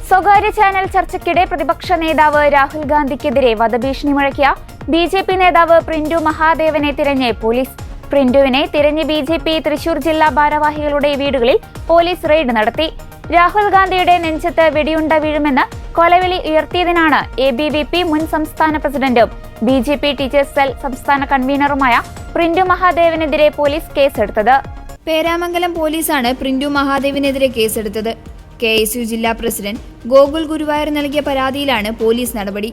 സ്വകാര്യ ചാനൽ ചർച്ചയ്ക്കിടെ പ്രതിപക്ഷ നേതാവ് രാഹുൽ ഗാന്ധിക്കെതിരെ വധഭീഷണി മുഴക്കിയ ബി.ജെ.പി. നേതാവ് പ്രിന്റു മഹാദേവനെ തിരഞ്ഞ് പോലീസ്. പ്രിന്റുവിനെ തിരഞ്ഞ് ബി.ജെ.പി. തൃശൂർ ജില്ലാ ഭാരവാഹികളുടെ വീടുകളിൽ പോലീസ് റെയ്ഡ് നടത്തി. രാഹുൽ ഗാന്ധിയുടെ നെഞ്ചത്ത് വെടിയുണ്ട വീഴുമെന്ന് കൊലവിളി ഉയർത്തിയതിനാണ് എ.ബി.വി.പി. മുൻ സംസ്ഥാന പ്രസിഡന്റും ബി.ജെ.പി. ടീച്ചേഴ്സ് സെൽ സംസ്ഥാന കൺവീനറുമായ പ്രിന്റു മഹാദേവനെതിരെ പോലീസ് കേസെടുത്തത്. പേരാമംഗലം പോലീസാണ് പ്രിന്റു മഹാദേവനെതിരെ കേസെടുത്തത്. കെ.എസ്.യു. ജില്ലാ പ്രസിഡന്റ് ഗോകുൽ ഗുരുവായൂർ നൽകിയ പരാതിയിലാണ് പോലീസ് നടപടി.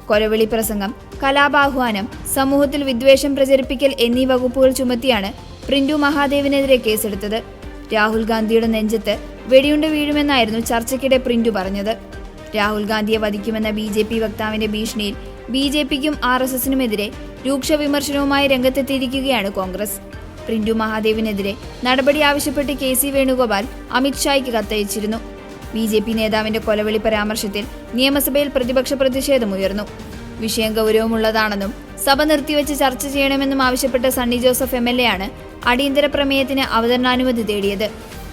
കൊലവിളി പ്രസംഗം, കലാപാഹ്വാനം, സമൂഹത്തിൽ വിദ്വേഷം പ്രചരിപ്പിക്കൽ എന്നീ വകുപ്പുകൾ ചുമത്തിയാണ് പ്രിന്റു മഹാദേവനെതിരെ കേസെടുത്തത്. രാഹുൽ ഗാന്ധിയുടെ നെഞ്ചത്ത് വെടിയുണ്ട വീഴുമെന്നായിരുന്നു ചർച്ചയ്ക്കിടെ പ്രിന്റു പറഞ്ഞത്. രാഹുൽ ഗാന്ധിയെ വധിക്കുമെന്ന ബി.ജെ.പി. വക്താവിന്റെ ഭീഷണിയിൽ ബി.ജെ.പിക്കും ആർ.എസ്.എസിനുമെതിരെ രൂക്ഷ വിമർശനവുമായി രംഗത്തെത്തിയിരിക്കുകയാണ് കോൺഗ്രസ്. പ്രിന്റു മഹാദേവനെതിരെ നടപടി ആവശ്യപ്പെട്ട് കെ.സി. വേണുഗോപാൽ അമിത്ഷായ്ക്ക് കത്തയച്ചിരുന്നു. ബി.ജെ.പി. നേതാവിന്റെ കൊലവിളി പരാമർശത്തിൽ നിയമസഭയിൽ പ്രതിപക്ഷ പ്രതിഷേധമുയർന്നു. വിഷയം ഗൗരവമുള്ളതാണെന്നും സഭ നിർത്തിവെച്ച് ചർച്ച ചെയ്യണമെന്നും ആവശ്യപ്പെട്ട സണ്ണി ജോസഫ് എം.എൽ.എ. ആണ് അടിയന്തര പ്രമേയത്തിന് അവതരണാനുമതി തേടിയത്.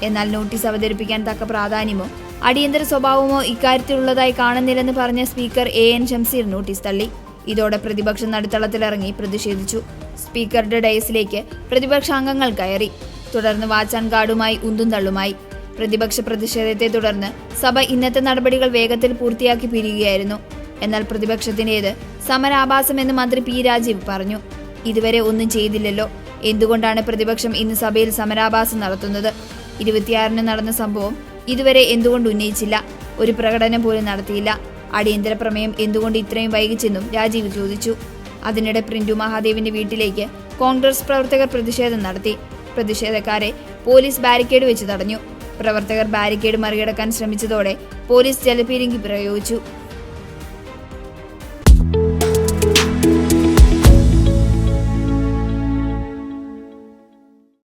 എന്നാൽ നോട്ടീസ് അവതരിപ്പിക്കാൻ തക്ക പ്രാധാന്യമോ അടിയന്തര സ്വഭാവമോ ഇക്കാര്യത്തിലുള്ളതായി കാണുന്നില്ലെന്ന് പറഞ്ഞ സ്പീക്കർ എ.എൻ. ഷംസീർ നോട്ടീസ് തള്ളി. ഇതോടെ പ്രതിപക്ഷം നടുത്തളത്തിലിറങ്ങി പ്രതിഷേധിച്ചു. സ്പീക്കറുടെ ഡയസിലേക്ക് പ്രതിപക്ഷ അംഗങ്ങൾ കയറി. തുടർന്ന് വാച്ച് ആൻഡ് ഗാർഡുമായി ഉന്തും തള്ളുമായി. പ്രതിപക്ഷ പ്രതിഷേധത്തെ തുടർന്ന് സഭ ഇന്നത്തെ നടപടികൾ വേഗത്തിൽ പൂർത്തിയാക്കി പിരിയുകയായിരുന്നു. എന്നാൽ പ്രതിപക്ഷത്തിന്റേത് സമരാഭാസമെന്ന് മന്ത്രി പി. രാജീവ് പറഞ്ഞു. ഇതുവരെ ഒന്നും ചെയ്തില്ലല്ലോ, എന്തുകൊണ്ടാണ് പ്രതിപക്ഷം ഇന്ന് സഭയിൽ സമരാഭാസം നടത്തുന്നത്? 26-ന് നടന്ന സംഭവം ഇതുവരെ എന്തുകൊണ്ട് ഉന്നയിച്ചില്ല? ഒരു പ്രകടനം പോലും നടത്തിയില്ല. അടിയന്തര പ്രമേയം എന്തുകൊണ്ട് ഇത്രയും വൈകിച്ചെന്നും രാജീവ് ചോദിച്ചു. അതിനിടെ പ്രിന്റു മഹാദേവിന്റെ വീട്ടിലേക്ക് കോൺഗ്രസ് പ്രവർത്തകർ പ്രതിഷേധം നടത്തി. പ്രതിഷേധക്കാരെ പോലീസ് ബാരിക്കേഡ് വെച്ച് തടഞ്ഞു. പ്രവർത്തകർ ബാരിക്കേഡ് മറികടക്കാൻ ശ്രമിച്ചതോടെ പോലീസ് ജലപീരങ്കി പ്രയോഗിച്ചു.